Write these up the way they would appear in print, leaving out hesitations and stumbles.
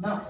No.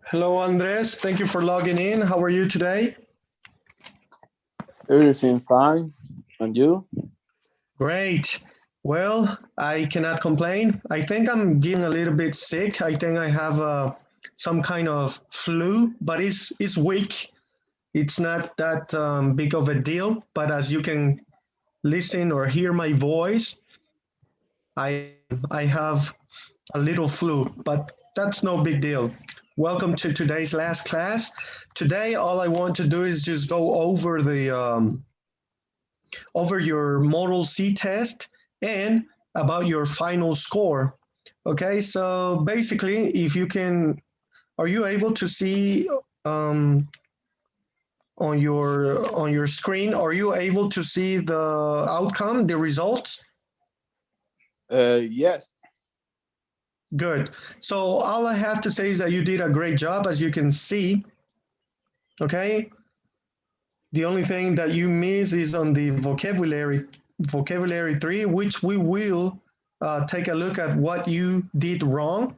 Hello, Andres. Thank you for logging in. How are you today? Everything fine. And you? Great. Well, I cannot complain. I think I'm getting a little bit sick. I think I have some kind of flu, but it's weak. It's not that big of a deal, but as you can listen or hear my voice, I have a little flu, but that's no big deal. Welcome to today's last class. Today, all I want to do is just go over over your Model C test and about your final score. Okay, so basically, if you can, are you able to see on your screen? Are you able to see the outcome, the results? Yes. Good. So all I have to say is that you did a great job, as you can see. Okay. The only thing that you miss is on the vocabulary 3, which we will take a look at what you did wrong.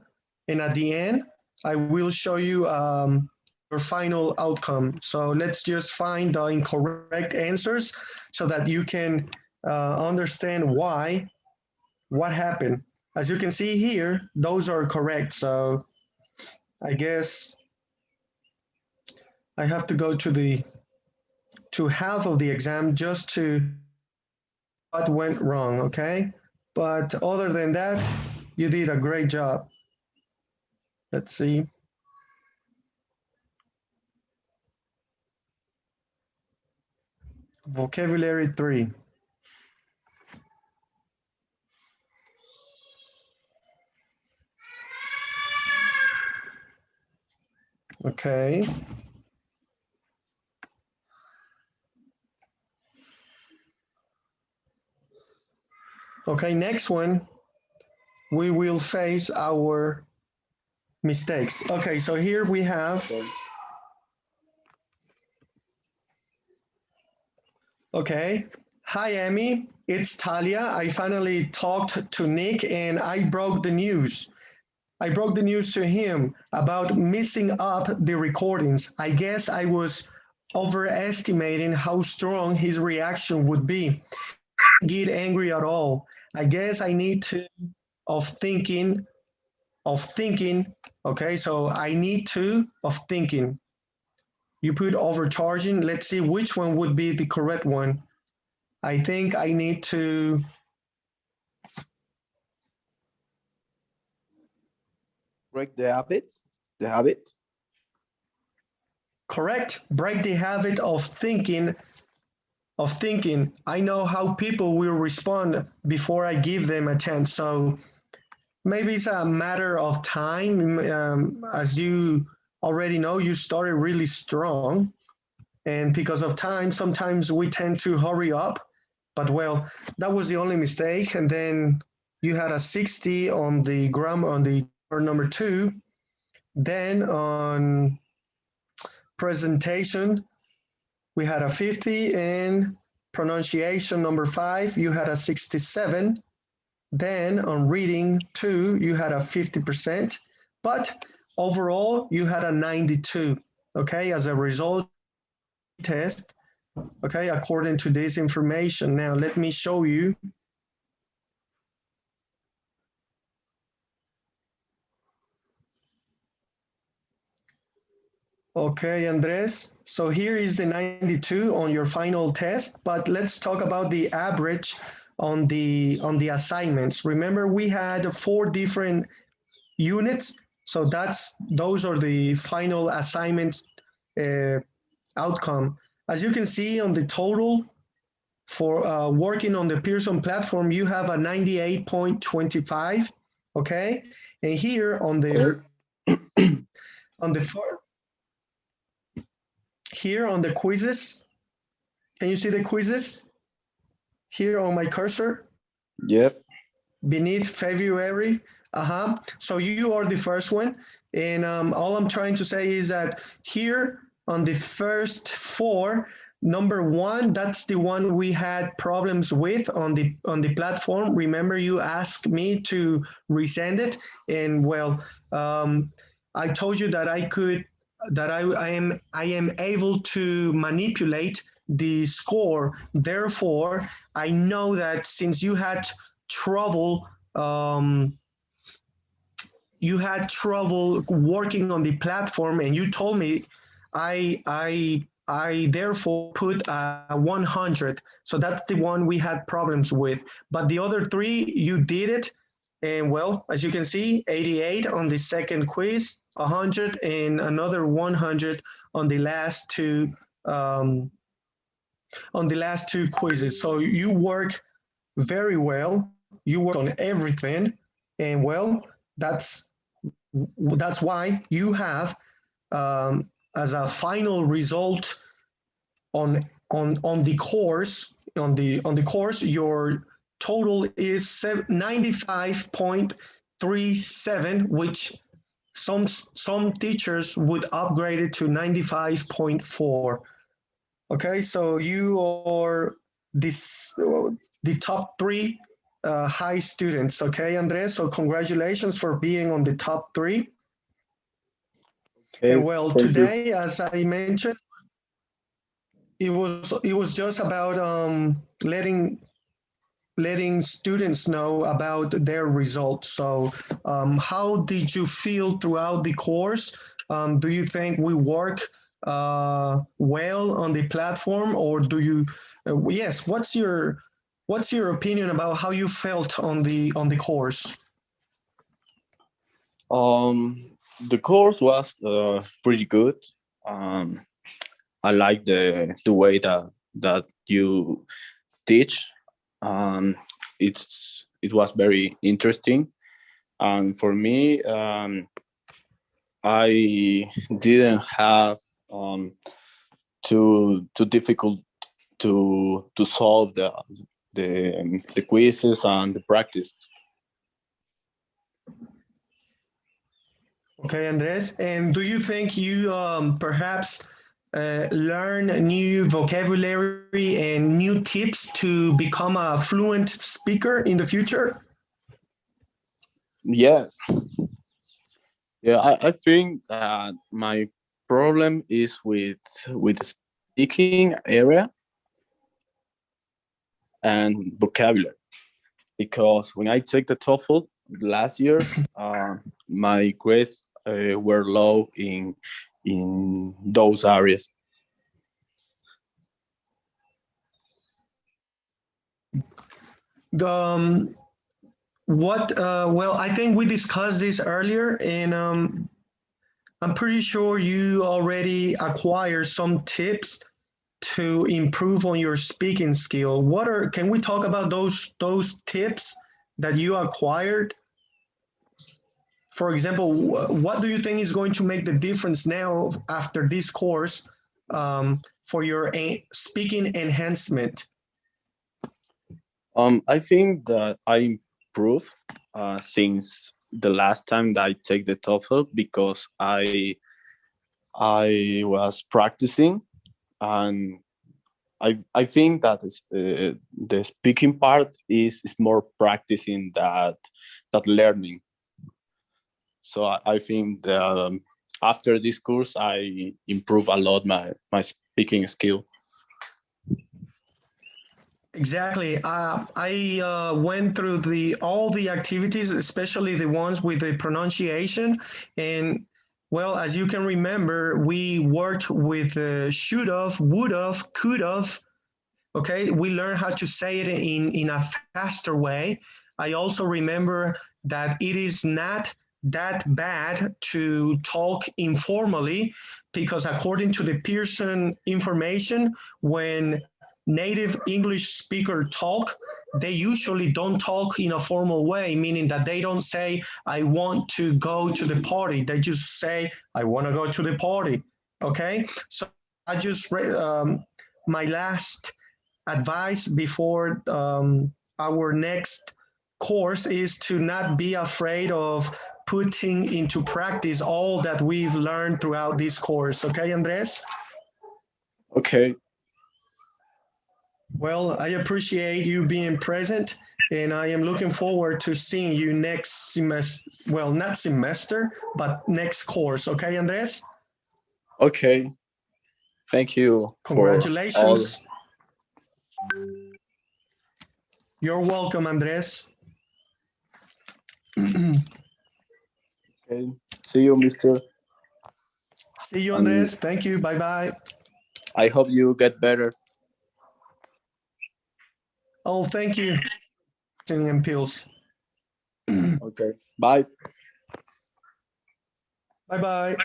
And at the end, I will show you your final outcome. So let's just find the incorrect answers so that you can understand what happened. As you can see here, those are correct. So I guess I have to go to half of the exam just to what went wrong, okay? But other than that, you did a great job. Let's see. Vocabulary 3. Okay. Okay, next one, we will face our mistakes. Okay, so here we have, okay. Hi, Amy. It's Talia. I finally talked to Nick and I broke the news. I broke the news to him about messing up the recordings. I guess I was overestimating how strong his reaction would be. Get angry at all. I guess I need to of thinking. Okay, so I need to of thinking. You put overcharging. Let's see which one would be the correct one. I think I need to Break the habit. The habit. correct, break the habit of thinking. I know how people will respond before I give them a chance. So maybe it's a matter of time. As you already know, you started really strong. And because of time, sometimes we tend to hurry up. But well, that was the only mistake. And then you had a 60 on the grammar on the number 2. Then on presentation, we had a 50, and pronunciation number 5, you had a 67. Then on reading 2, you had a 50%, but overall you had a 92. Okay, as a result test. Okay, according to this information. Now let me show you. Okay, Andres. So here is the 92 on your final test, but let's talk about the average on the assignments. Remember, we had 4 different units, so those are the final assignments outcome. As you can see on the total for working on the Pearson platform, you have a 98.25. Okay, and here on the on the here on the quizzes, can you see the quizzes here on my cursor? Yep. Beneath February. So you are the first one. And all I'm trying to say is that here on the first 4, number 1, that's the one we had problems with on the platform. Remember, you asked me to resend it, and well, I told you that I am able to manipulate the score. Therefore, I know that since you had trouble working on the platform, and you told me I I therefore put 100. So that's the one we had problems with. But the other three, you did it. And well, as you can see, 88 on the second quiz, 100 and another 100 on the last two um, quizzes. So you work very well. You work on everything, and well, that's why you have as a final result on the course your total is 95.37, which some teachers would upgrade it to 95.4. Okay, so you are this the top three high students. Okay, Andres. So congratulations for being on the top three. And Okay, well, thank you. today, as I mentioned, it was just about letting students know about their results. So, how did you feel throughout the course? Do you think we work well on the platform, or do you? Yes. What's your opinion about how you felt on the course? The course was pretty good. Um, I like the way that you teach. Um, it was very interesting, and for me, I didn't have too difficult to solve the quizzes and the practice. Okay, Andres. And do you think you perhaps learn new vocabulary and new tips to become a fluent speaker in the future? Yeah, yeah. I think that my problem is with speaking area and vocabulary, because when I take the TOEFL last year, my grades were low in those areas. The, what? Well, I think we discussed this earlier, and I'm pretty sure you already acquired some tips to improve on your speaking skill. What are? Can we talk about those tips that you acquired? For example, what do you think is going to make the difference now after this course for your speaking enhancement? I think that I improved since the last time that I take the TOEFL, because I was practicing, and I think that the speaking part is more practicing that learning. So I think that after this course I improve a lot my speaking skill. Exactly. I went through all the activities, especially the ones with the pronunciation, and well, as you can remember, we worked with should have, would have, could have. Okay, we learn how to say it in a faster way. I also remember that it is not that bad to talk informally, because according to the Pearson information, when native English speakers talk, they usually don't talk in a formal way, meaning that they don't say, I want to go to the party. They just say, I want to go to the party. Okay, so I just read my last advice before our next course is to not be afraid of putting into practice all that we've learned throughout this course. Okay, Andres? Okay. Well, I appreciate you being present, and I am looking forward to seeing you next semester. Well, not semester, but next course. Okay, Andres? Okay. Thank you for all. Congratulations. You're welcome, Andres. Okay. See you, Mr. See you, And Andres. Thank you. Bye bye. I hope you get better. Oh, thank you. And pills. Okay, bye. Bye-bye.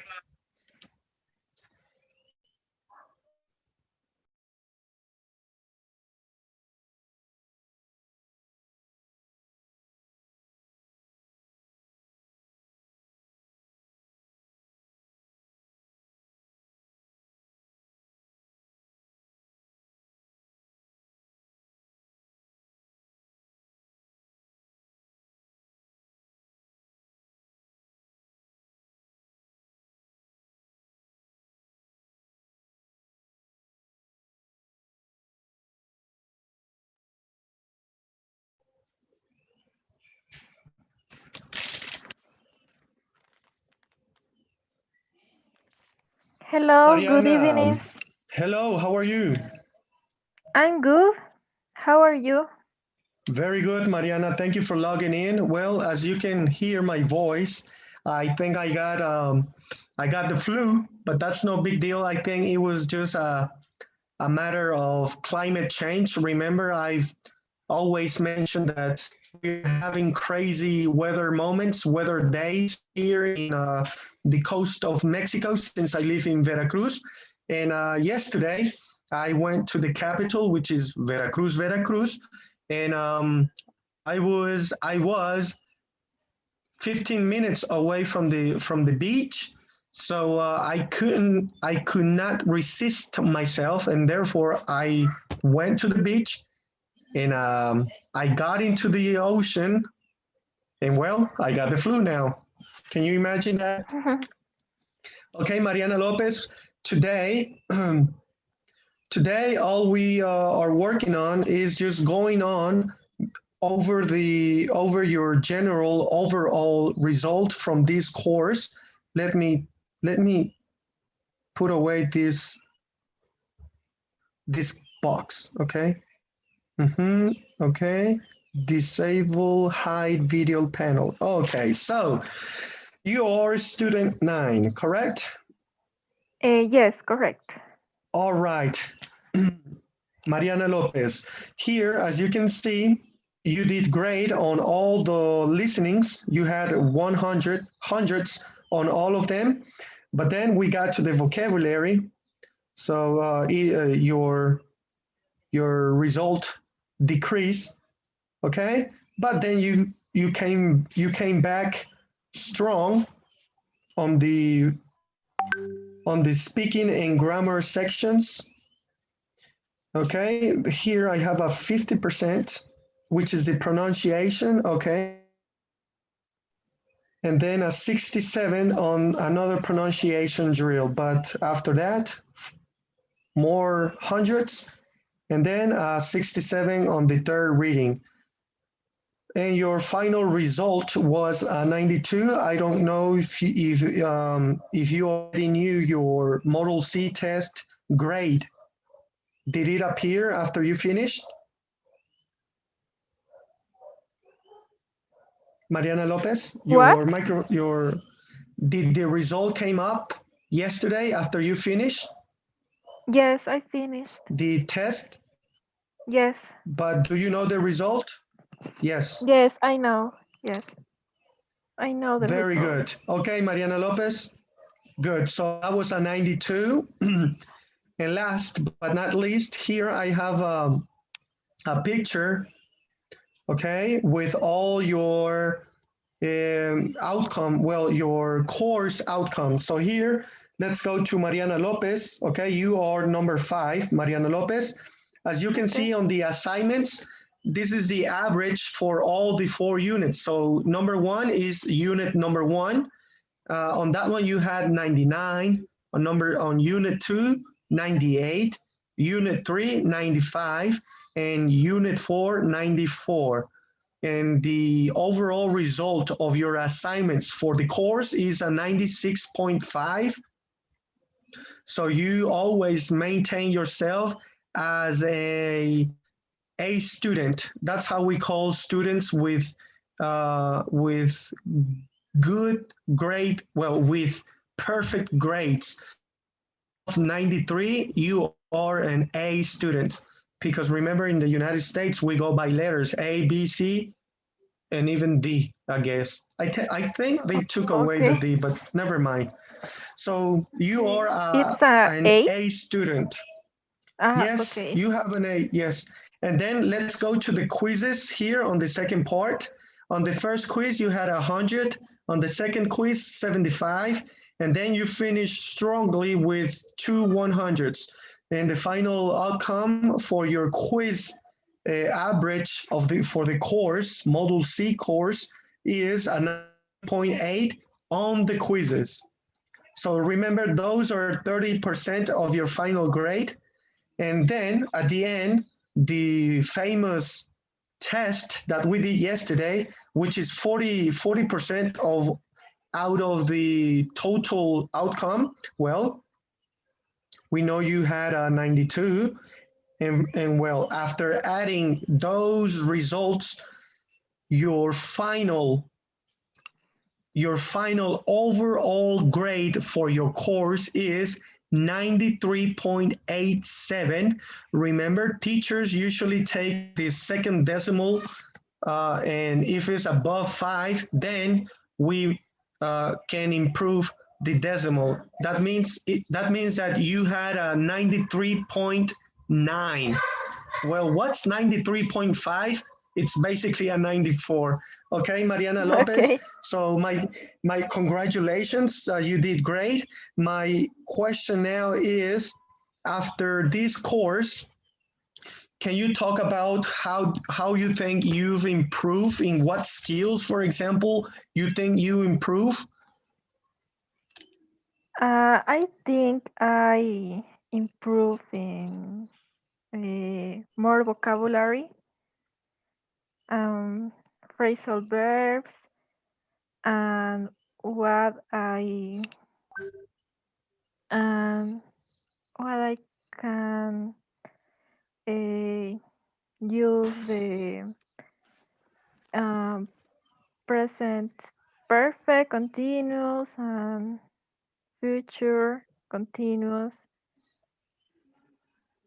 Hello, good evening. Mariana, hello, how are you? I'm good. How are you? Very good, Mariana. Thank you for logging in. Well, as you can hear my voice, I think I got the flu, but that's no big deal. I think it was just a matter of climate change. Remember, I've always mentioned that we're having crazy weather moments, weather days here in the coast of Mexico since I live in Veracruz. And yesterday, I went to the capital, which is Veracruz, and I was 15 minutes away from the beach, so I could not resist myself, and therefore I went to the beach and I got into the ocean, and well, I got the flu now. Can you imagine that? Okay, Mariana Lopez. Today, today all we are working on is just going on over your general overall result from this course. Let me put away this box. Okay. Okay. Disable hide video panel. Okay. So you are student 9, correct? Yes, correct. All right. Mariana Lopez. Here, as you can see, you did great on all the listenings. You had hundreds on all of them. But then we got to the vocabulary. So your result decreased. Okay. But then you came back strong on the speaking and grammar sections. Okay, here I have a 50%, which is the pronunciation, okay? And then a 67 on another pronunciation drill. But after that, more hundreds, and then a 67 on the third reading. And your final result was a 92. I don't know if you already knew your Model C test grade. Did it appear after you finished? Mariana Lopez, What? did the result came up yesterday after you finished Yes, I finished. the test? Yes. But do you know the result? Yes. Yes, I know. Yes, I know the Very result. good. Okay, Mariana Lopez. Good. So that was a 92. And last but not least, here I have a picture, okay, with all your outcome, well, your course outcome. So here, let's go to Mariana Lopez. Okay, you are number 5, Mariana Lopez. As you can see on the assignments, this is the average for all the 4 units. So number 1 is unit number 1. On that one, you had 99. On unit 2, 98. Unit 3, 95. And unit 4, 94. And the overall result of your assignments for the course is a 96.5. So you always maintain yourself as a student. That's how we call students with good grade, well, with perfect grades. above 93, you are an A student. Because remember, in the United States, we go by letters A, B, C, and even D, I guess. I think they took away the Okay. D, but never mind. So you are It's a an A. A student. Yes, Okay. you have an A, yes. And then let's go to the quizzes here on the second part. On the first quiz, you had 100. On the second quiz, 75. And then you finished strongly with 2 100s. And the final outcome for your quiz average for the course, Module C course, is a 9.8 on the quizzes. So remember, those are 30% of your final grade. And then at the end, the famous test that we did yesterday, which is 40% of out of the total outcome. Well, we know you had a 92, and well, after adding those results, your final overall grade for your course is 93.87. Remember, teachers usually take the second decimal, and if it's above 5, then we can improve the decimal. That means that you had a 93.9. Well, what's 93.5? It's basically a 94. Okay, Mariana Lopez. Okay. So my congratulations. You did great. My question now is, after this course, can you talk about how you think you've improved, in what skills, for example, you think you improve? I think I improve in more vocabulary, um, phrasal verbs, and what I um, what I can use the um, present perfect continuous and future continuous,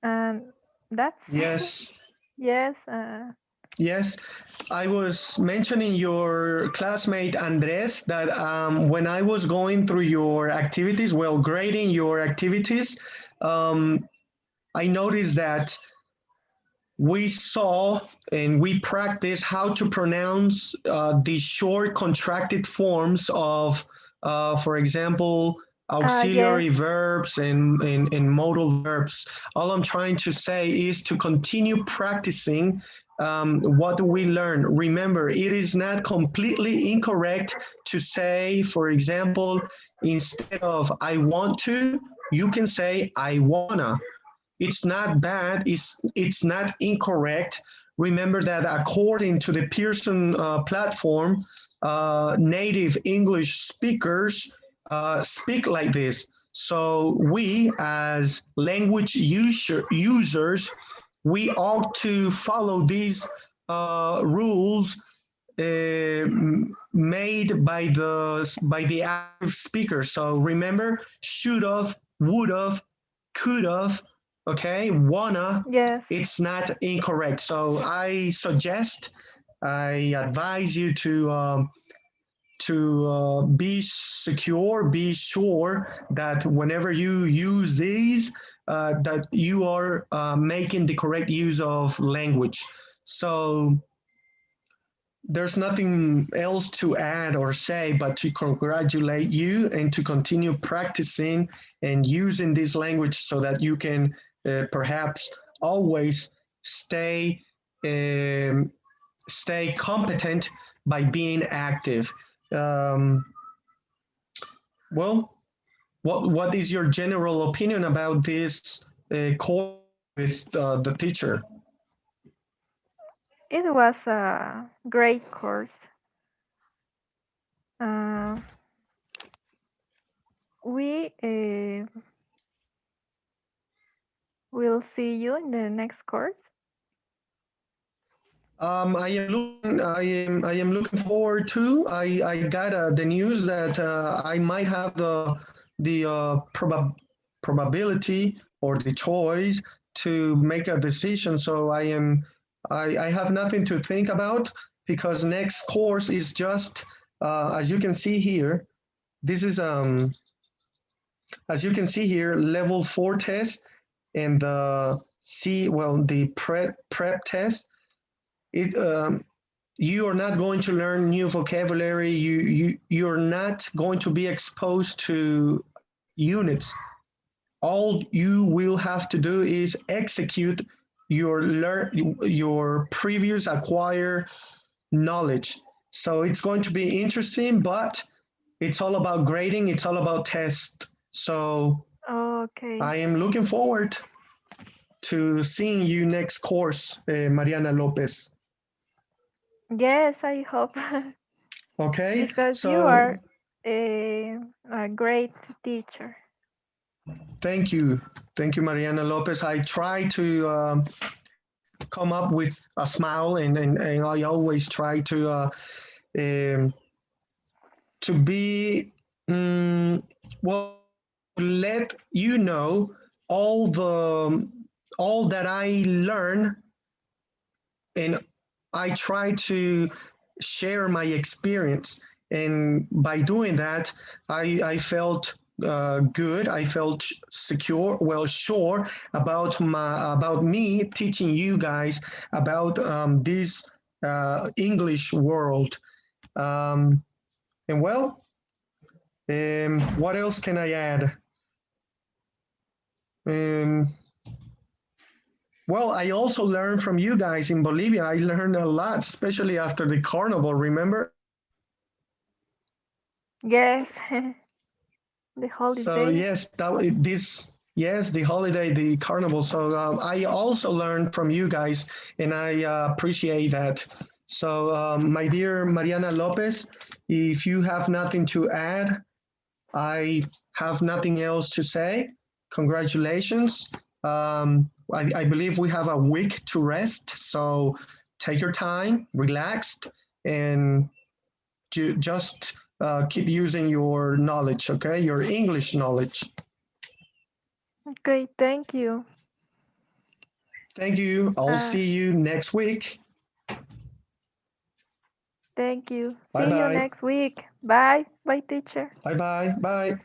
and that's Yes. yes. Yes, I was mentioning your classmate Andres that when I was going through your activities, well, grading your activities, um, I noticed that we saw and we practiced how to pronounce the short contracted forms of, for example, Yes. auxiliary verbs and modal verbs. All I'm trying to say is to continue practicing what we learn. Remember, it is not completely incorrect to say, for example, instead of I want to, you can say I wanna. It's not bad, it's not incorrect. Remember that according to the Pearson platform, native English speakers speak like this. So we as language users, we ought to follow these rules made by the active speaker. So remember, should have, would have, could have, okay, wanna, Yes. it's not incorrect. So I advise you to be secure, be sure that whenever you use these, that you are making the correct use of language. So there's nothing else to add or say but to congratulate you and to continue practicing and using this language so that you can perhaps always um, stay competent by being active. Um, well, what is your general opinion about this course with the teacher? It was a great course. Uh, we will see you in the next course. I am looking forward to. I got the news that I might have the probability or the choice to make a decision. So I have nothing to think about because next course is just, as you can see here, this is, as you can see here, level 4 test and the prep test. It, you are not going to learn new vocabulary. You're not going to be exposed to units. All you will have to do is execute your previous acquired knowledge. So it's going to be interesting, but it's all about grading. It's all about test. So Okay. I am looking forward to seeing you next course, Mariana Lopez. Yes, I hope. Okay. Because you So are a great teacher. thank you. Thank you, Mariana Lopez. I try to come up with a smile, and I always try um, to be, well, let you know all that I learn, and I try to share my experience. And by doing that, I felt good. I felt secure, well, sure about me teaching you guys about this English world. Um, and well, what else can I add? Um, well, I also learned from you guys in Bolivia. I learned a lot, especially after the carnival. Remember? Yes, the So holiday. yes, yes, the holiday, the carnival. So I also learned from you guys, and I appreciate that. So my dear Mariana Lopez, if you have nothing to add, I have nothing else to say. Congratulations. I believe we have a week to rest, so take your time, relaxed, and just keep using your knowledge, okay? Your English knowledge. Okay, thank you. Thank you. I'll Uh, see you next week. Thank you. Bye See you bye. next week. Bye. Bye, teacher. Bye bye. Bye.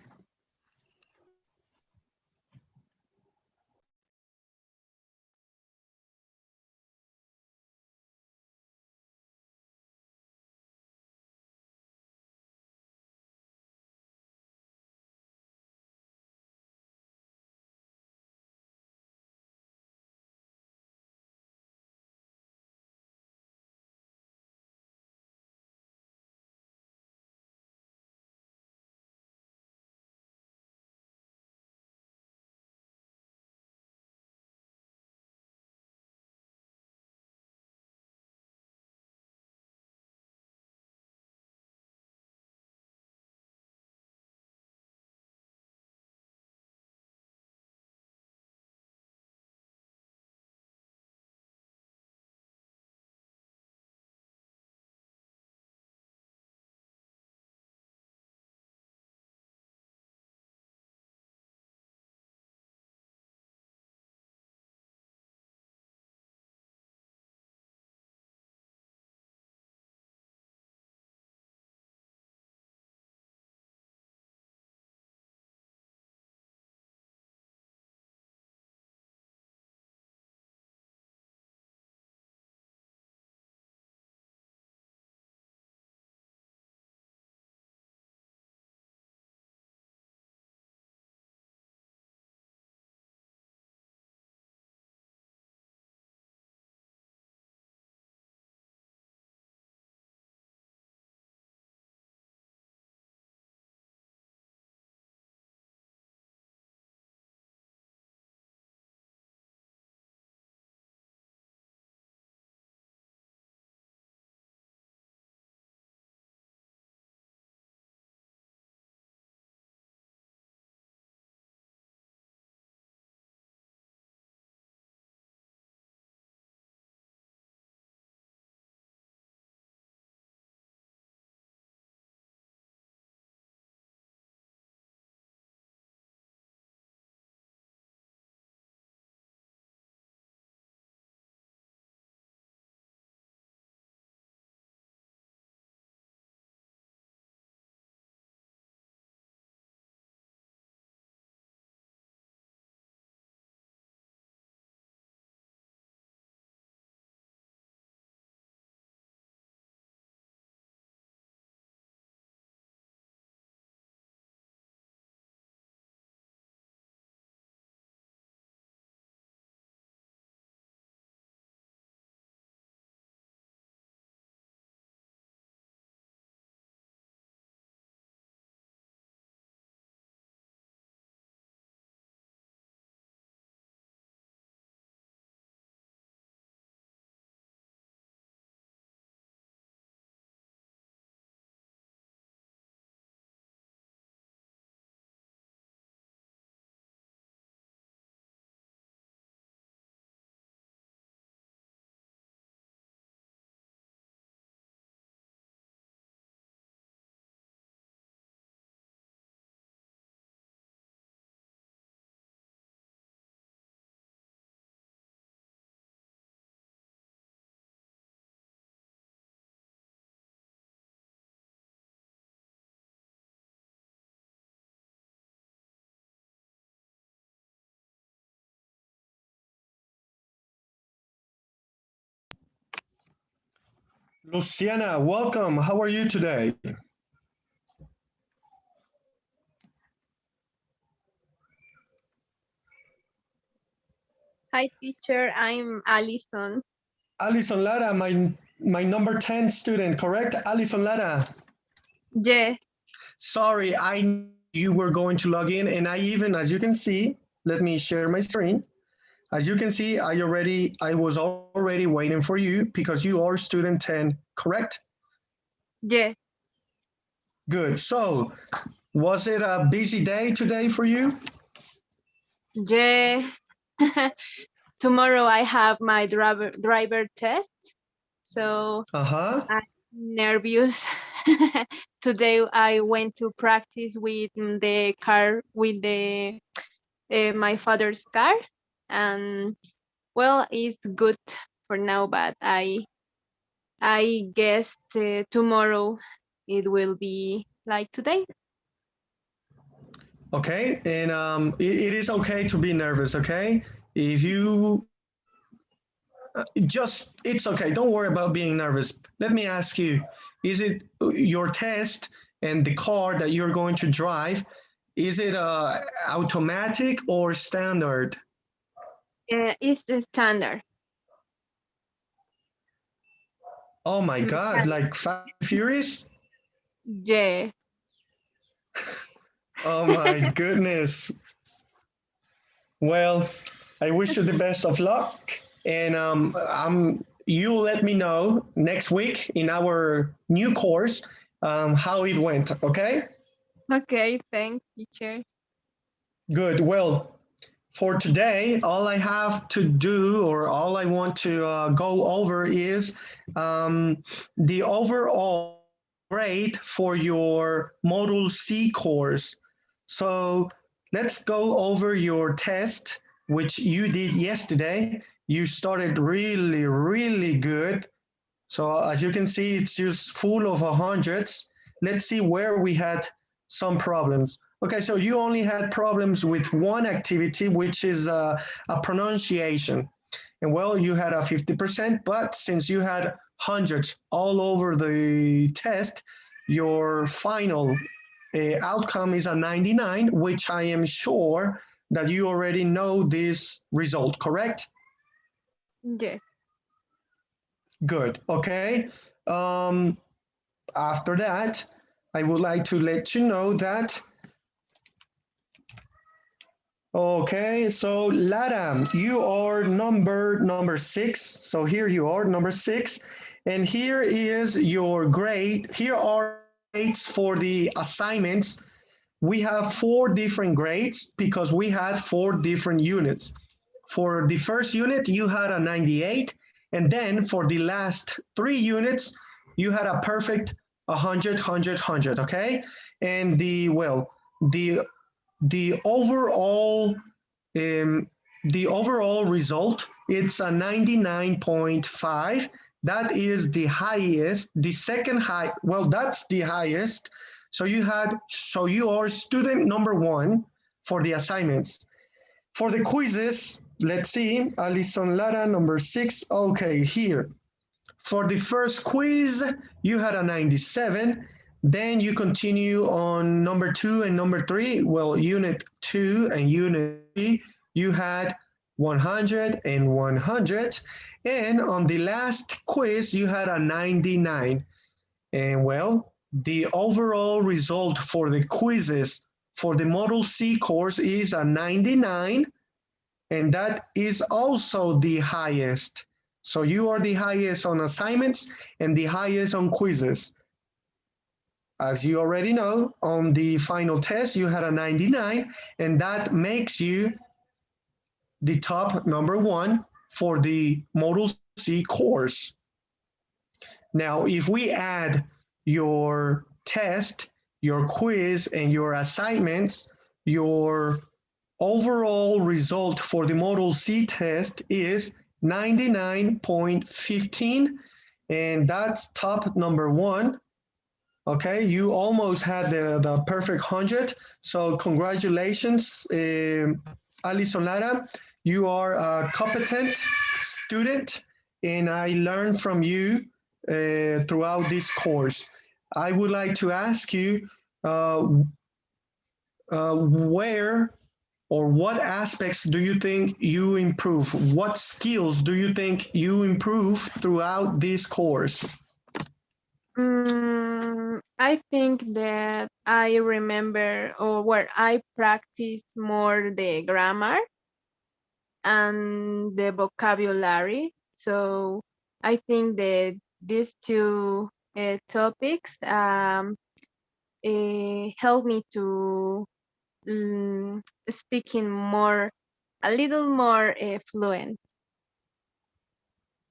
Luciana, welcome. How are you today? Hi, teacher. I'm Alison. Alison Lara, my number 10 student, correct? Alison Lara. Yes, Sorry, I knew you were going to log in, and I even, as you can see, let me share my screen. As you can see, I was already waiting for you because you are student 10, correct? yes, Good. So, was it a busy day today for you? yes. Tomorrow I have my driver test, so Uh-huh. I'm nervous. Today I went to practice with the car with the my father's car, and well, it's good for now, but I guess tomorrow it will be like today. Okay, and it is okay to be nervous, okay? If you it's okay, don't worry about being nervous. Let me ask you, is it your test and the car that you're going to drive, is it automatic or standard? It's the standard. Oh my God, Mechanic. like Fast and Furious? Yes. Oh my goodness. Well, I wish you the best of luck, and you let me know next week in our new course how it went. Okay? Okay, thanks, teacher. Good. Well, for today, all I have to do, or all I want to go over, is the overall grade for your Module C course. So let's go over your test, which you did yesterday. You started really, really good. So as you can see, it's just full of hundreds. Let's see where we had some problems. Okay, so you only had problems with one activity, which is a pronunciation. And well, you had a 50%, but since you had hundreds all over the test, your final outcome is a 99, which I am sure that you already know this result, correct? Yes. Good, okay. Um, After that, I would like to let you know that, okay, so Lara, you are number 6. So here you are, number 6. And here is your grade. Here are grades for the assignments. We have 4 different grades because we had 4 different units. For the first unit, you had a 98. And then for the last 3 units, you had a perfect 100, 100, 100, okay? And the the overall um, the overall result, it's a 99.5. That is the highest. The second high, well, that's the highest. So you are student number 1 for the assignments. For the quizzes, let's see, Alison Lara, number 6. Okay, here. For the first quiz, you had a 97. Then you continue on number 2 and number 3. Well, unit 2 and unit 3, you had 100 and 100. And on the last quiz, you had a 99. And well, the overall result for the quizzes for the Model C course is a 99, and that is also the highest. So you are the highest on assignments and the highest on quizzes. As you already know, on the final test, you had a 99, and that makes you the top number 1 for the Model C course. Now, if we add your test, your quiz, and your assignments, your overall result for the Model C test is 99.15, and that's top number 1. Okay, you almost had the perfect 100. So congratulations, Alison Lara. You are a competent student, and I learned from you throughout this course. I would like to ask you where or what aspects do you think you improve? What skills do you think you improve throughout this course? I think that I remember or where I practice more the grammar and the vocabulary. So I think that these two topics help me to speaking more, a little more fluent.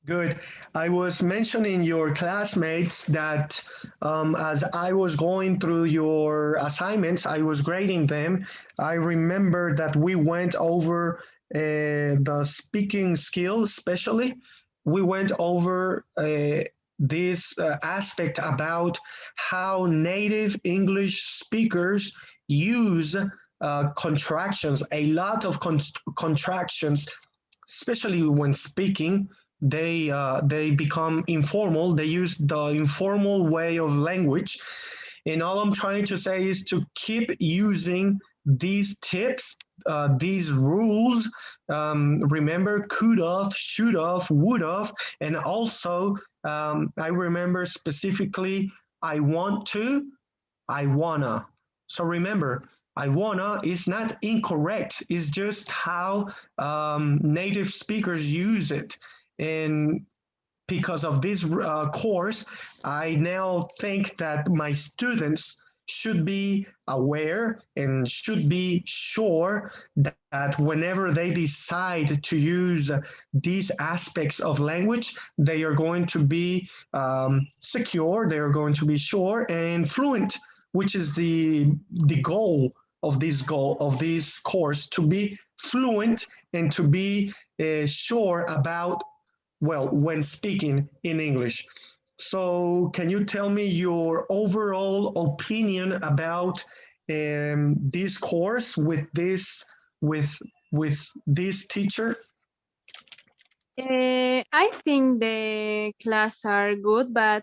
Good. I was mentioning your classmates that as I was going through your assignments, I was grading them. I remember that we went over the speaking skills, especially. We went over this aspect about how native English speakers use contractions, a lot of contractions, especially when speaking. They become informal. They use the informal way of language, and all I'm trying to say is to keep using these tips, these rules. Remember, could have, should have, would have, and also I remember specifically I want to, I wanna. So remember, I wanna is not incorrect. It's just how native speakers use it. And because of this course, I now think that my students should be aware and should be sure that whenever they decide to use these aspects of language, they are going to be secure, they are going to be sure and fluent, which is the goal of this course, to be fluent and to be sure about, well, when speaking in English. So, can you tell me your overall opinion about this course with with with this teacher? I think the class are good, but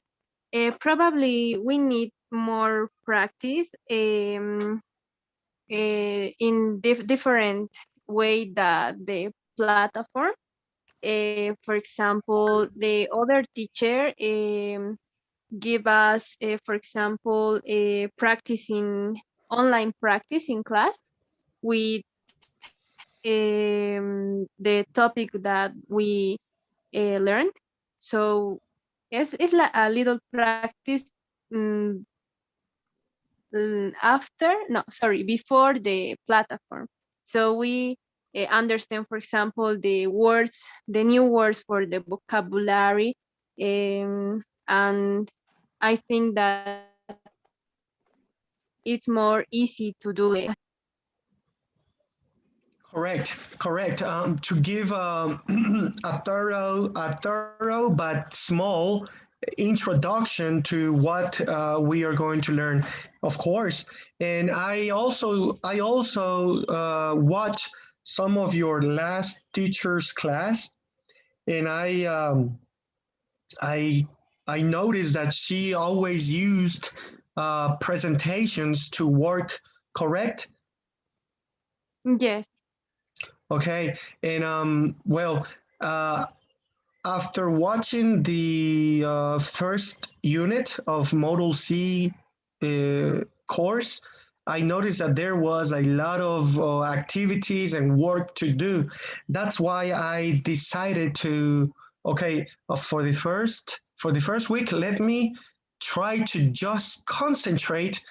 probably we need more practice in different way that the platform. For example, the other teacher give us, for example, practicing online practice in class with the topic that we learned. So it's like a little practice mm, after, no, sorry, before the platform. So we understand, for example, the words, the new words for the vocabulary, and I think that it's more easy to do it. Correct. To give a thorough but small introduction to what we are going to learn, of course. And I also watched some of your last teacher's class, and I I noticed that she always used presentations to work. Correct? Yes. Okay. And well, uh, after watching the first unit of Model C course, I noticed that there was a lot of activities and work to do. That's why I decided to, okay, for the first week, let me try to just concentrate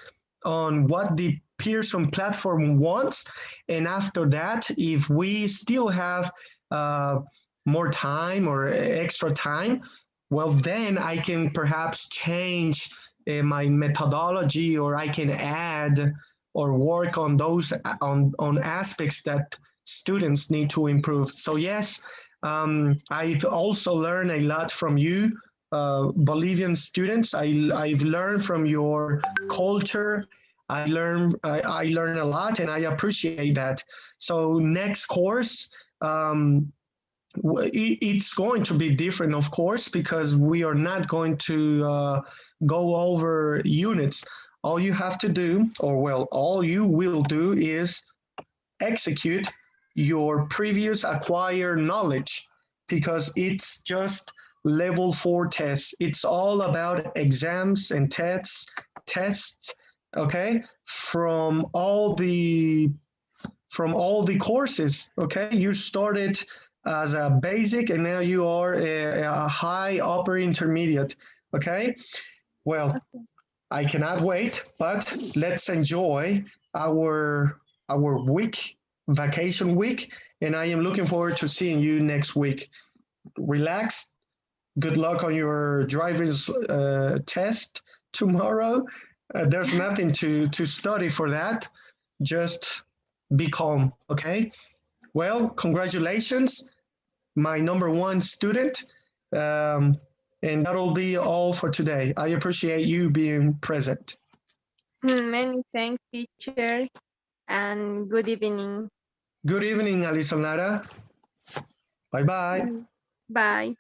on what the Pearson platform wants. And after that, if we still have uh, more time or extra time, well, then I can perhaps change my methodology, or I can add or work on those on aspects that students need to improve. So yes, I've also learned a lot from you, Bolivian students. I've learned from your culture. I learn a lot, and I appreciate that. So next course, It's going to be different, of course, because we are not going to go over units. All you have to do, or well, all you will do is execute your previous acquired knowledge because it's just level 4 tests. It's all about exams and tests, okay, from all the courses, okay? You started as a basic and now you are a high upper intermediate, okay? Well, I cannot wait, but let's enjoy our week, vacation week, and I am looking forward to seeing you next week. Relax. Good luck on your driver's test tomorrow. There's nothing to study for that. Just be calm, okay? Well, congratulations, my number one student. Um, and that'll be all for today. I appreciate you being present. Many thanks, teacher, and good evening. Good evening, Alison Lara. Bye-bye. Bye.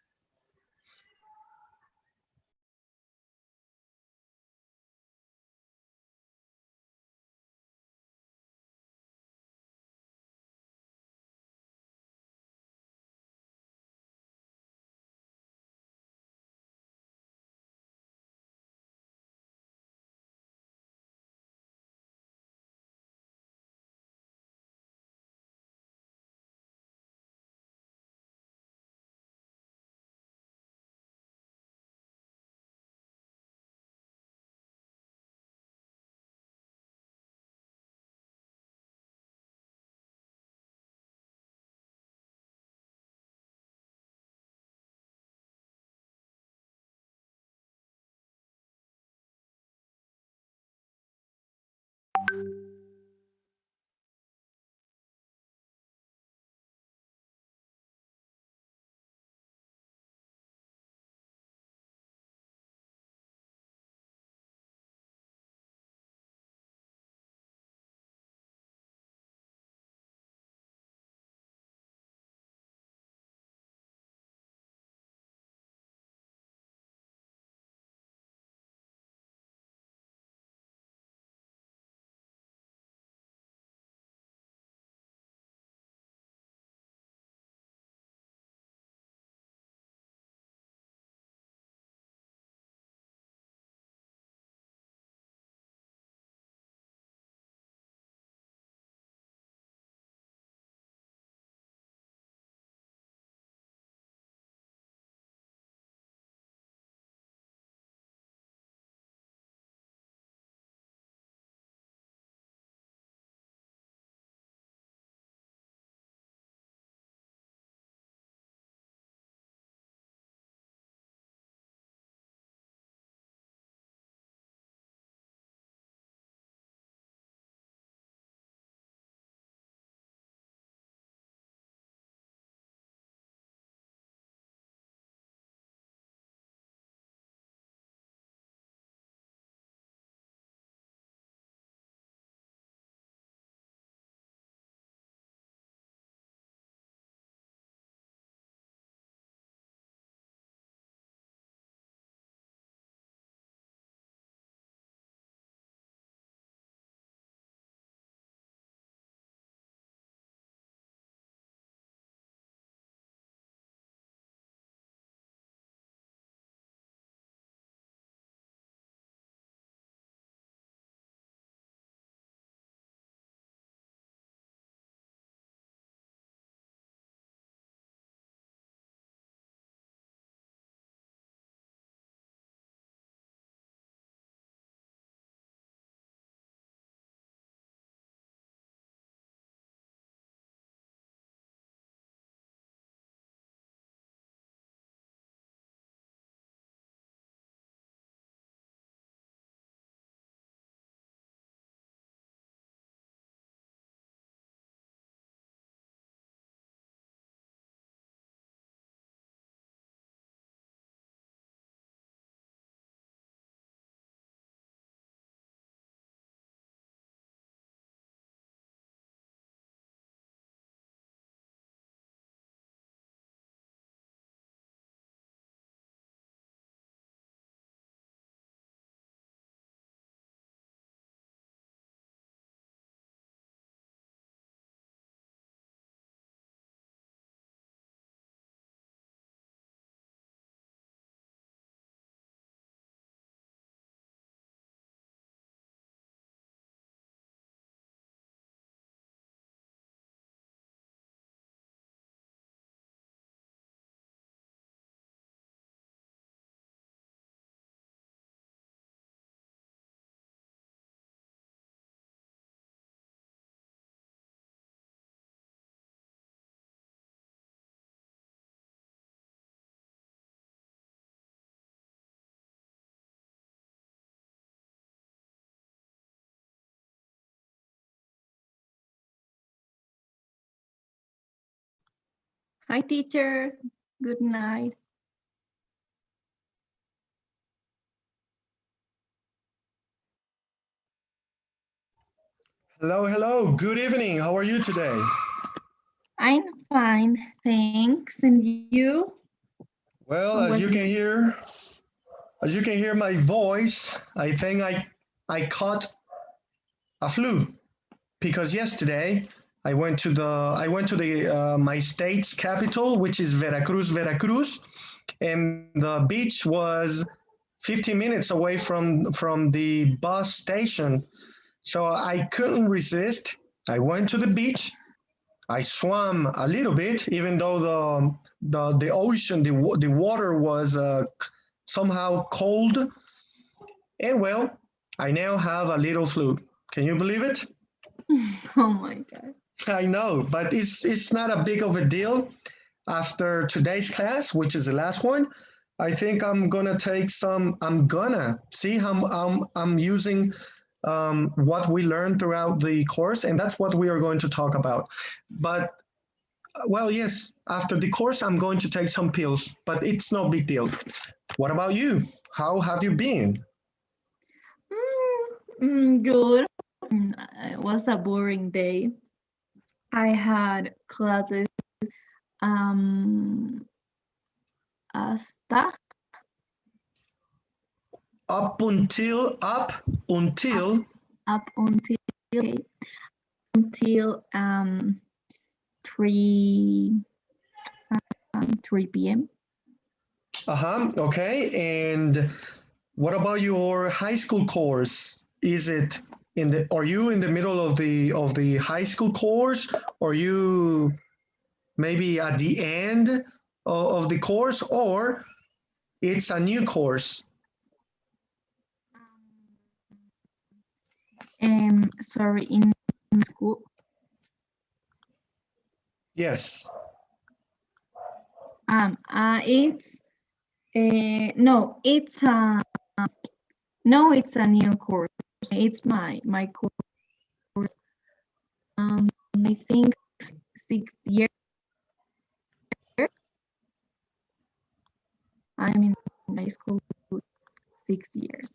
Hi, teacher. Good night. Hello, hello. Good evening. How are you today? I'm fine, thanks. And you? Well, How as was you can hear my voice, I think I caught a flu because yesterday I went to the my state's capital, which is Veracruz, and the beach was 15 minutes away from the bus station. So I couldn't resist. I went to the beach. I swam a little bit, even though the ocean, the water was somehow cold. And well, I now have a little flu. Can you believe it? Oh my God. I know, but it's not a big of a deal. After today's class, which is the last one, I think I'm gonna take some. I'm gonna see how I'm using what we learned throughout the course, and that's what we are going to talk about. But well, yes, after the course, I'm going to take some pills, but it's no big deal. What about you? How have you been? Good. It was a boring day. I had classes hasta Up until up until 3 p.m. Okay. And what about your high school course? Is it are you in the middle of the high school course, or you maybe at the end of the course, or it's a new course? Sorry, in school. Yes. It's no, it's a new course. It's my course. I think 6 years. I'm in my school 6 years.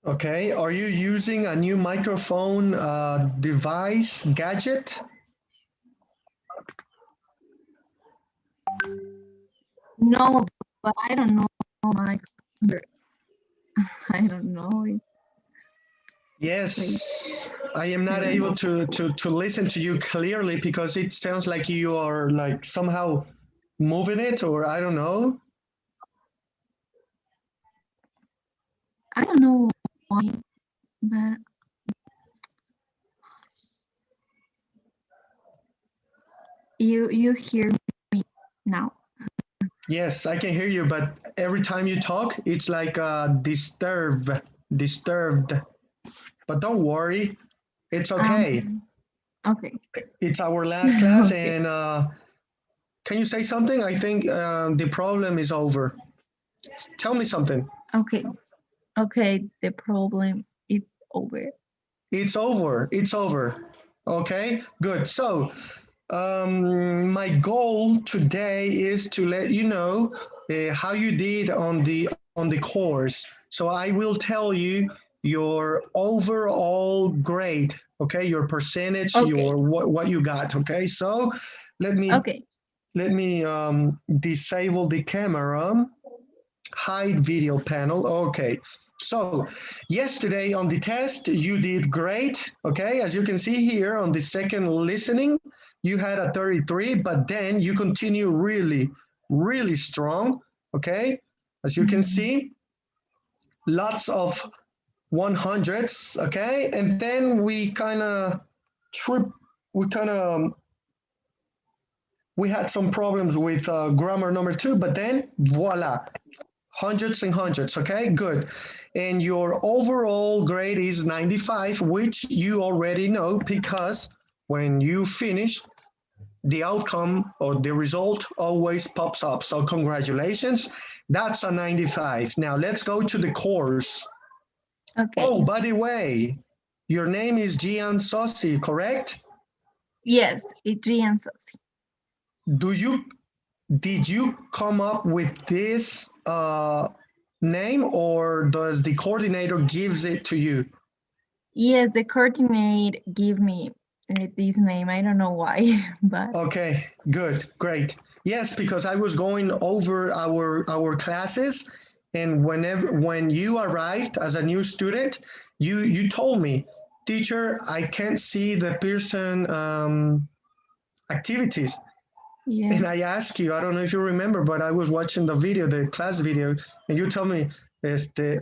Okay. Are you using a new microphone device gadget? No, but I don't know my computer. I don't know it. Yes, I am not I don't able know. to listen to you clearly because it sounds like you are like somehow moving it, or I don't know. I don't know why, but you hear me now. Yes, I can hear you, but every time you talk, it's like disturbed. But don't worry, it's okay. Okay. It's our last class, Okay. and can you say something? I think the problem is over. Tell me something. Okay. Okay. The problem is over. It's over. It's over. Okay, good. So, my goal today is to let you know how you did on the course. So I will tell you your overall grade. Okay, your percentage, Okay. your what you got. Okay, so let me Okay. disable the camera. Hide video panel. Okay. So yesterday on the test, you did great. Okay. As you can see here on the second listening, you had a 33, but then you continue really, really strong. Okay. As you can see, lots of 100s. Okay. And then we kind of trip, we kind of, we had some problems with grammar number 2, but then voila, hundreds and hundreds. Okay, good. And your overall grade is 95, which you already know because when you finish, the outcome or the result always pops up. So congratulations, that's a 95. Now let's go to the course. Okay. Oh, by the way, your name is Gian Sossi, correct? Yes, it's Gian Sosi. Do you did you come up with this name, or does the coordinator gives it to you? Yes, the coordinator give me this name. I don't know why, but Okay, good, great. Yes, because I was going over our classes, and when you arrived as a new student, you told me, teacher, I can't see the Pearson activities. yeah. And I asked you, I don't know if you remember, but I was watching the video, the class video, and you tell me,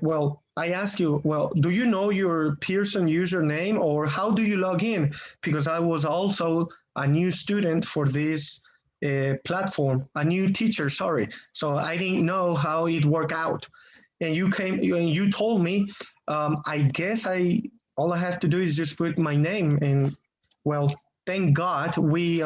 well, I asked you, well, do you know your Pearson username, or how do you log in? Because I was also a new student for this platform, a new teacher, sorry. So I didn't know how it worked out. And you told me, I guess all I have to do is just put my name. And well, thank God we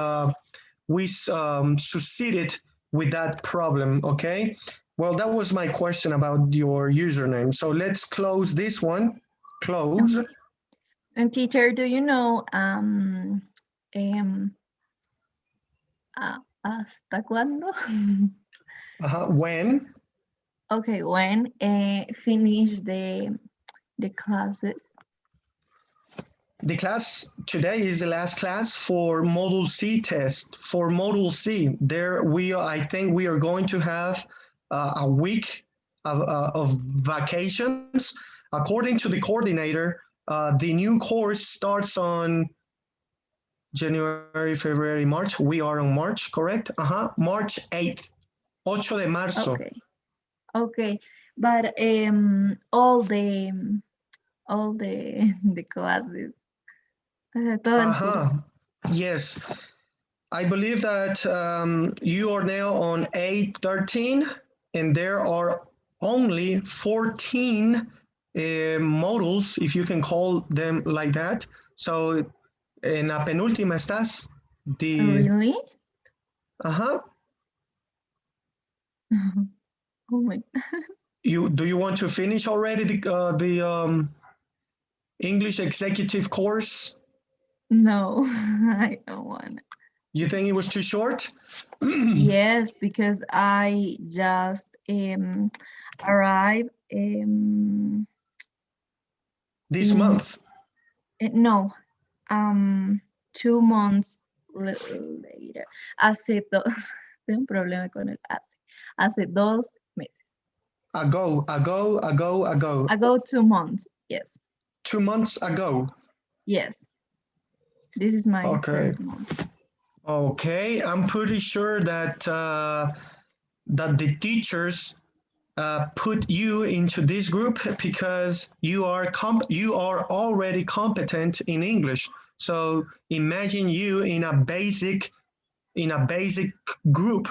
succeeded with that problem, okay? Well, that was my question about your username. So let's close this one. Close. Okay. And teacher, do you know hasta cuándo? When? Okay, when finish the classes? The class today is the last class for Module C test. For Module C, I think we are going to have a week of vacations. According to the coordinator, the new course starts on January, February, March. We are on March, correct? March 8th, 8 de marzo. Okay, okay, but all the the classes, todo el curso. Yes. I believe that you are now on A13, and there are only 14 modules, if you can call them like that. So, en la penúltima estás. Really? Ajá. Oh my. Do you want to finish already the English executive course? No, I don't want. You think it was too short? Yes, because I just arrived This in- month. no, 2 months later. Hace dos, tengo un problema con el hace 2 meses. Ago. Ago 2 months, yes. 2 months ago. Yes. This is my Okay. third month. Okay, I'm pretty sure that that the teachers put you into this group because you are already competent in English. So imagine you in a basic group.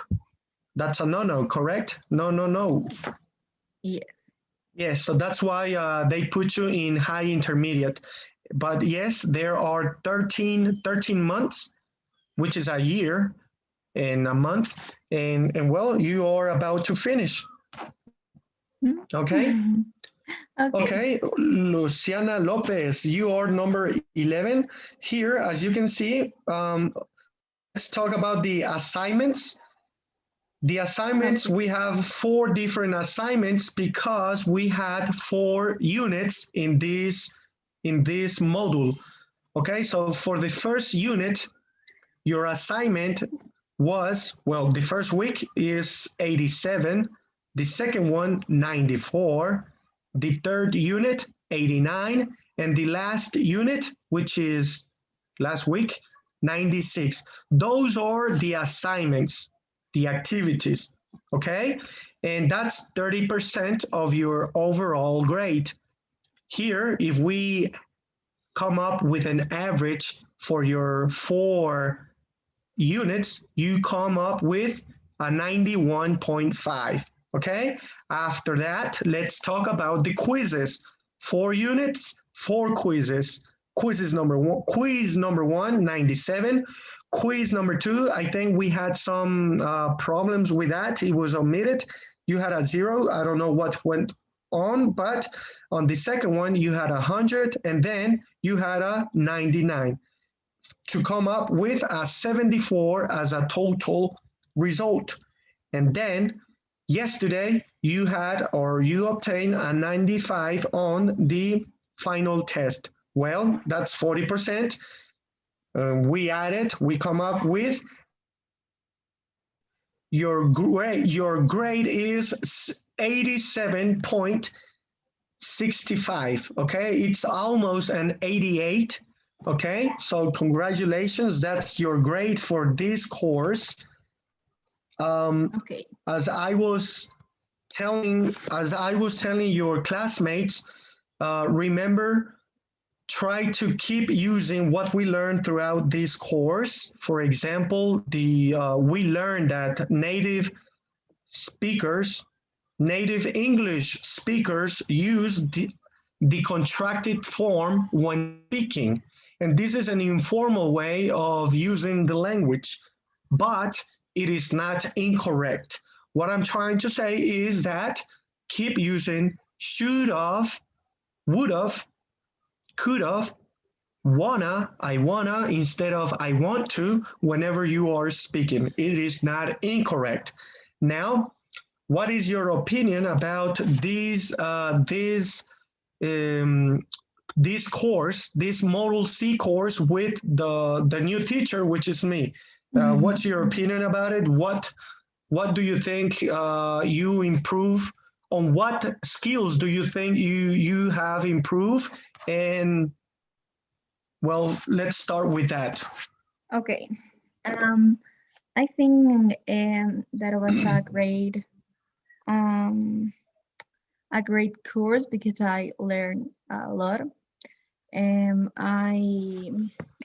That's a no, correct? No. Yes. Yes, so that's why they put you in high intermediate. But yes, there are 13 months, which is a year and a month, and well, you are about to finish. Okay? Okay, Luciana Lopez, you are number 11. Here, as you can see, let's talk about the assignments. The assignments, we have 4 different assignments because we had 4 units in this module. Okay, so for the first unit, your assignment was, well, the first week is 87, the second one, 94, the third unit, 89, and the last unit, which is last week, 96. Those are the assignments, the activities, okay? And that's 30% of your overall grade. Here, if we come up with an average for your 4 units, you come up with a 91.5, okay? After that, let's talk about the quizzes. 4 units, 4 quizzes. Quiz number 1, 97. Quiz number 2, I think we had some problems with that. It was omitted. You had a 0. I don't know what went on, but on the second one, you had 100, and then you had a 99 to come up with a 74 as a total result. And then yesterday you had or you obtained a 95 on the final test. Well, that's 40%. We added, we come up with your grade is 87.65. Okay, it's almost an 88. Okay, so congratulations, that's your grade for this course. Okay. As I was telling your classmates, remember, try to keep using what we learned throughout this course. For example, we learned that native English speakers use the contracted form when speaking. And this is an informal way of using the language, but it is not incorrect. What I'm trying to say is that keep using should have, would have, could have, wanna, I wanna, instead of I want to, whenever you are speaking. It is not incorrect. Now, what is your opinion about this course, this Model C course with the new teacher, which is me? What's your opinion about it? What do you think you improve? On what skills do you think you have improved? And well, let's start with that. Okay. I think that was a great course because I learned a lot. I'm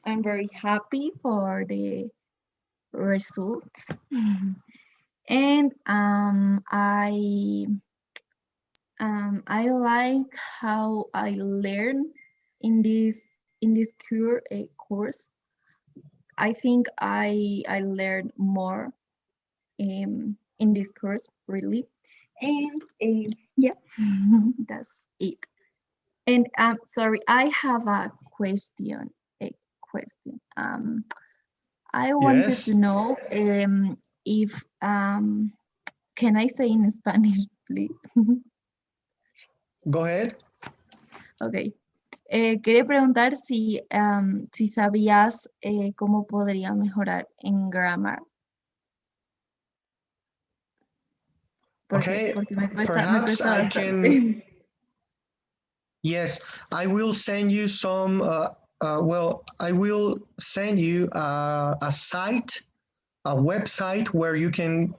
very happy for the results. And I like how I learn in this course. I think I learned more in this course, really. And yeah, that's it. And sorry, I have a question. I wanted Yes. to know if can I say in Spanish, please? Go ahead. Okay. Quería preguntar si sabías cómo podría mejorar en grammar. Okay, porque me perhaps cuesta I bastante. can. Yes, I will send you some. I will send you a site, a website where you can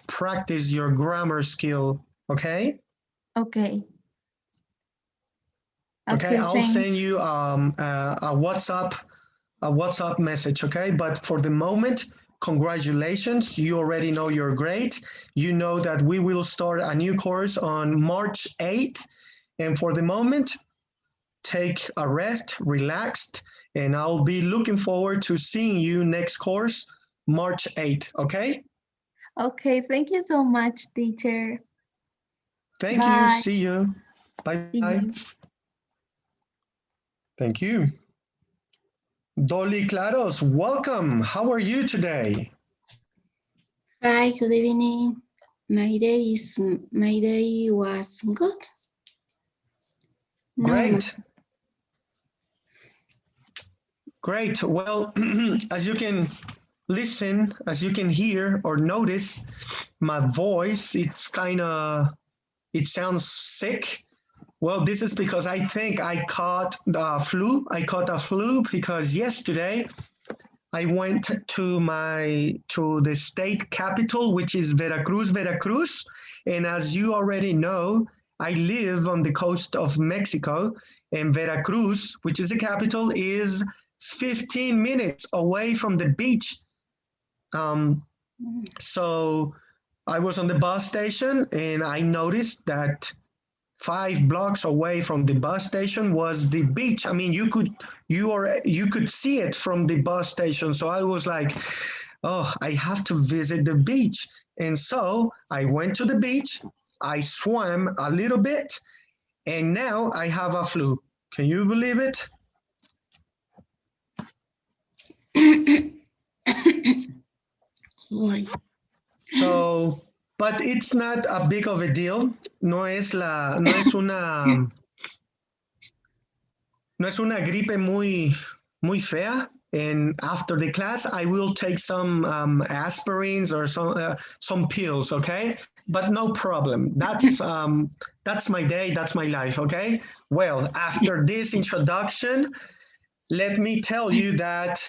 practice your grammar skill. Okay. Okay. Okay, I'll thanks. send you a WhatsApp message. Okay, but for the moment, congratulations. You already know your grade. You know that we will start a new course on March 8th. And for the moment, take a rest, relaxed, and I'll be looking forward to seeing you next course, March 8th, okay? Okay, thank you so much, teacher. Thank Bye. you. See you. Bye-bye. See you. Thank you. Dolly Claros, welcome. How are you today? Hi, good evening. My day was good. Great. Great. Well, as you can listen, as you can hear or notice, my voice, it sounds sick. Well, this is because I think I caught the flu. I caught a flu because yesterday I went to the state capital, which is Veracruz. And as you already know, I live on the coast of Mexico, and Veracruz, which is the capital, is 15 minutes away from the beach. So I was on the bus station and I noticed that 5 blocks away from the bus station was the beach. I mean, you could see it from the bus station. So I was like, oh, I have to visit the beach. And so I went to the beach, I swam a little bit, and now I have a flu. Can you believe it? Why? So but it's not a big of a deal. No es una gripe muy fea. And after the class, I will take some aspirins or some pills, okay? But no problem. That's my day, that's my life, okay? Well, after this introduction, let me tell you that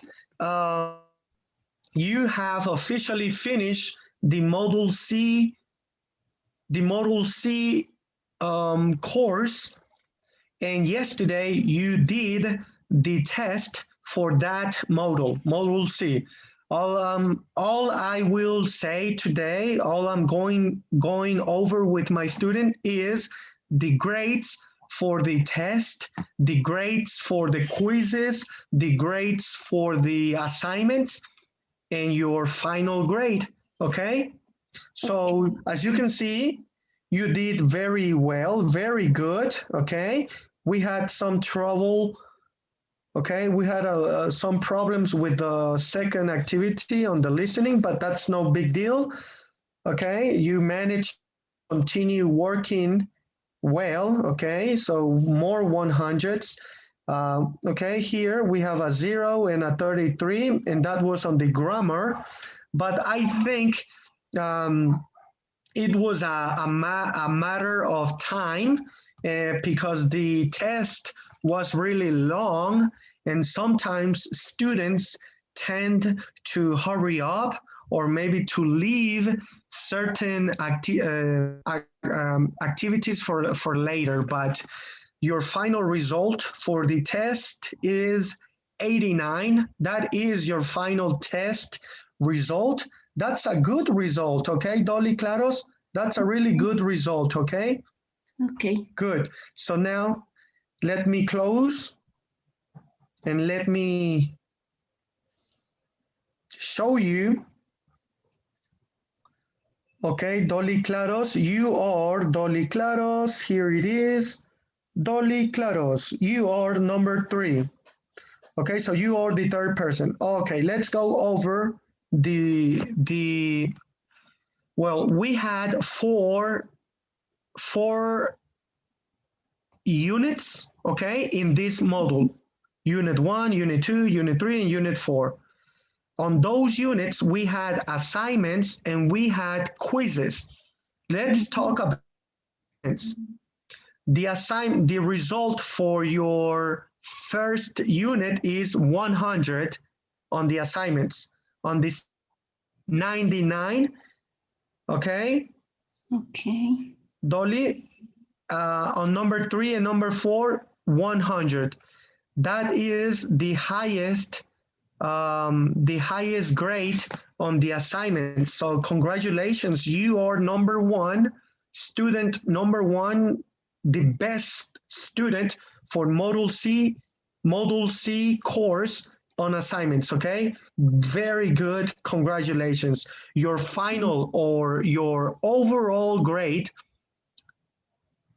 you have officially finished the Module C course, and yesterday you did the test for that Module C. All I will say today, all I'm going over with my student is the grades for the test, the grades for the quizzes, the grades for the assignments, and your final grade, okay? So as you can see, you did very well, very good, okay? We had some trouble, okay? We had some problems with the second activity on the listening, but that's no big deal, okay? You managed to continue working well, okay? So more 100s. Okay, here we have a 0 and a 33, and that was on the grammar. But I think it was a matter of time because the test was really long, and sometimes students tend to hurry up or maybe to leave certain activities for later. But your final result for the test is 89. That is your final test result. That's a good result, okay, Dolly Claros? That's a really good result, okay? Okay. Good. So now let me close and let me show you. Okay, Dolly Claros, you are Dolly Claros. Here it is. Dolly Claros, you are number 3. Okay, so you are the third person. Okay, let's go over well, we had four units, okay, in this module. Unit 1, Unit 2, Unit 3, and Unit 4. On those units, we had assignments and we had quizzes. Let's talk about assignments. The result for your first unit is 100 on the assignments. On this 99, okay? Okay. Dolly, on number 3 and number 4, 100. That is the highest grade on the assignment. So congratulations, you are number 1, student number 1, the best student for Module C course on assignments, okay? Very good, congratulations. Your final or your overall grade,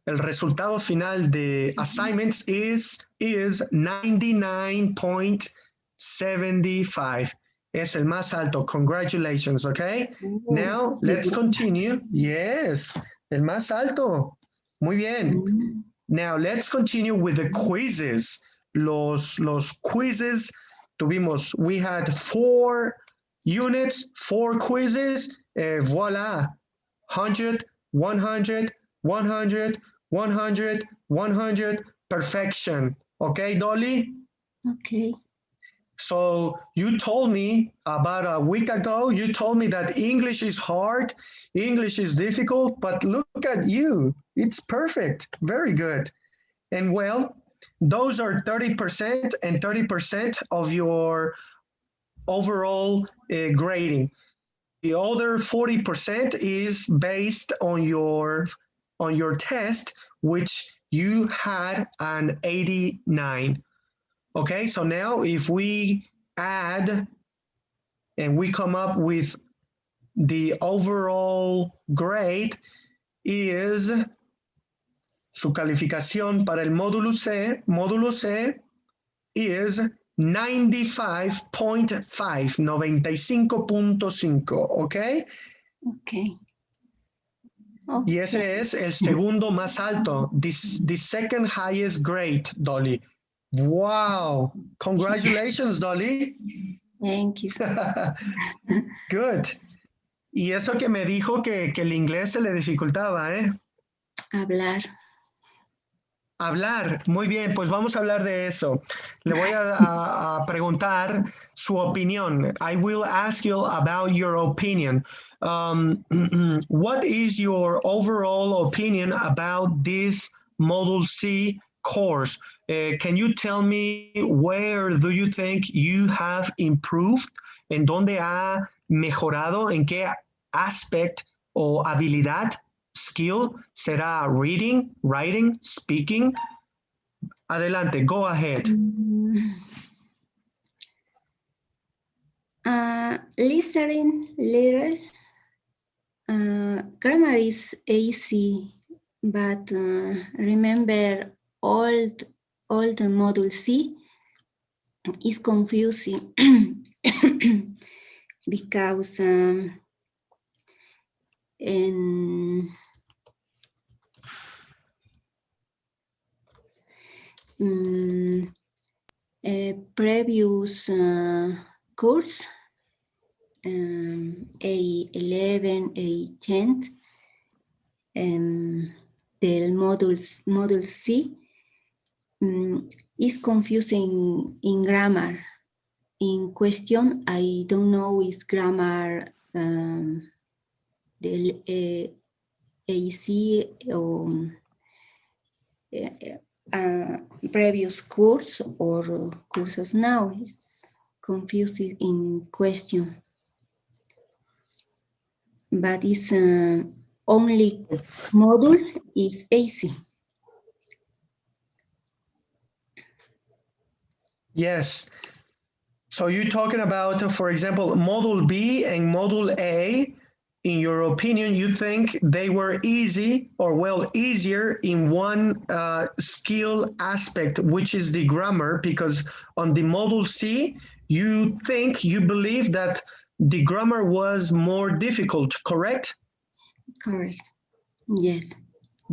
el resultado final de assignments is 99.75. Es el más alto. Congratulations, okay? Now, let's continue. Yes, el más alto. Muy bien. Now, let's continue with the quizzes. Los quizzes, we had 4 units, 4 quizzes. Voila. 100, 100, 100, 100, 100, perfection. Okay, Dolly? Okay. So you told me about a week ago, you told me that English is hard, English is difficult, but look at you. It's perfect. Very good. And well, those are 30% and 30% of your overall grading. The other 40% is based on your test, which you had an 89. Okay, so now if we add and we come up with the overall grade is su calificación para el módulo C is 95.5, 95.5, okay? Okay. Oh, Y ese es el segundo más alto, the second highest grade, Dolly. Wow, congratulations, Dolly. thank you. Good. Y eso que me dijo que el inglés se le dificultaba, ¿eh? Hablar. Hablar, muy bien, pues vamos a hablar de eso. Le voy a preguntar su opinión. I will ask you about your opinion. What is your overall opinion about this Module C course? Can you tell me where do you think you have improved? ¿En dónde ha mejorado? ¿En qué aspect o habilidad? Skill será reading, writing, speaking. Adelante, go ahead. Listening little. Grammar is easy, but remember old Module C is confusing because in a previous course, A11, A10, the Module C is confusing in grammar. In question, I don't know is grammar the AC or previous course or courses now is confusing in question. But it's only module is AC. Yes. So you're talking about, for example, Module B and Module A. In your opinion, you think they were easy or well easier in one skill aspect, which is the grammar, because on the Module C, you believe that the grammar was more difficult, correct? Correct. Yes.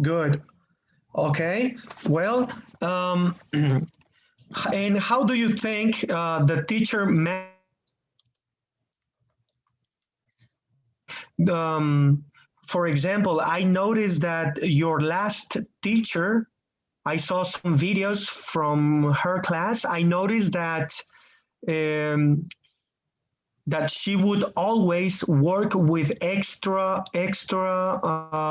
Good. Okay. Well, and how do you think the teacher for example, I noticed that your last teacher, I saw some videos from her class. I noticed that that she would always work with extra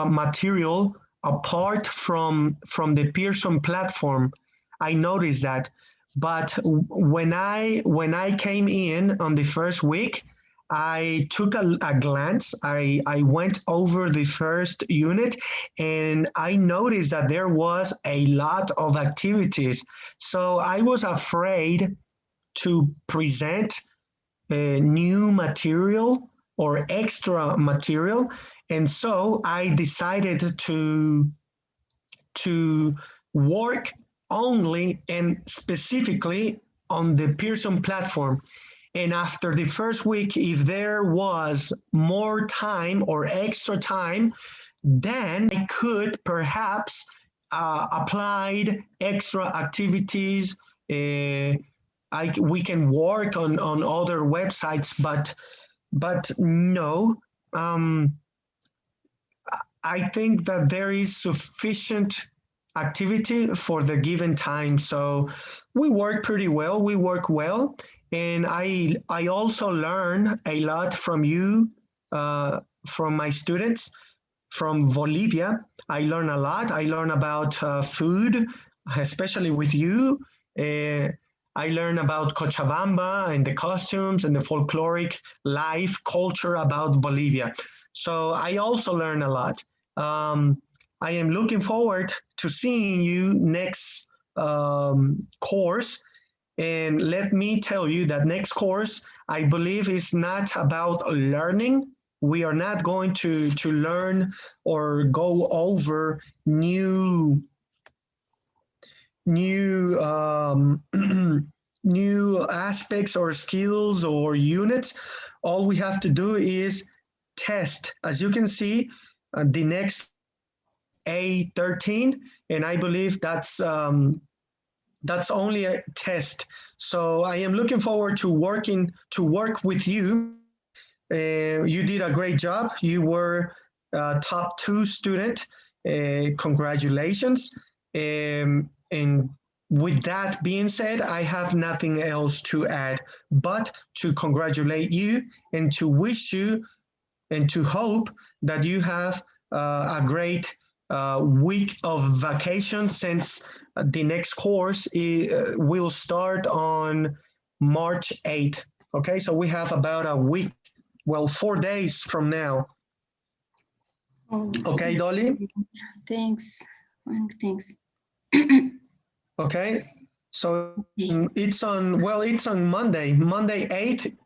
material apart from the Pearson platform. I noticed that, but when I came in on the first week, I took a glance. I went over the first unit and I noticed that there was a lot of activities. So I was afraid to present new material or extra material. And so I decided to work only and specifically on the Pearson platform. And after the first week, if there was more time or extra time, then I could perhaps apply extra activities. We can work on other websites, but no. I think that there is sufficient activity for the given time. So we work pretty well. We work well. And I also learn a lot from you, from my students from Bolivia. I learn a lot. I learn about food, especially with you. I learn about Cochabamba and the costumes and the folkloric life culture about Bolivia. So I also learn a lot. I am looking forward to seeing you next course. And let me tell you that next course, I believe, is not about learning. We are not going to learn or go over new new aspects or skills or units. All we have to do is test. As you can see, the next A13, and I believe that's only a test. So I am looking forward to work with you. You did a great job. You were top 2 student. Congratulations. And with that being said, I have nothing else to add but to congratulate you and to wish you and to hope that you have a great week of vacation, since the next course will start on March 8th. Okay, so we have about a week, well, 4 days from now. Oh, Okay, Dolly? thanks. Juan, thanks. Okay, so Okay. it's on Monday 8th.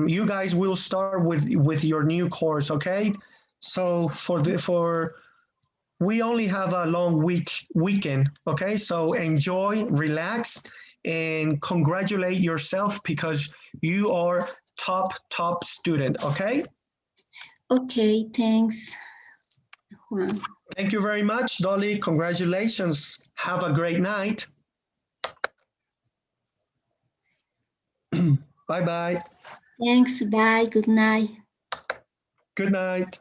You guys will start with your new course, okay? So we only have a long weekend, okay? So enjoy, relax, and congratulate yourself because you are top student, okay? Okay, thanks, Juan. Thank you very much, Dolly. Congratulations. Have a great night. Bye-bye. Thanks, bye, good night. Good night.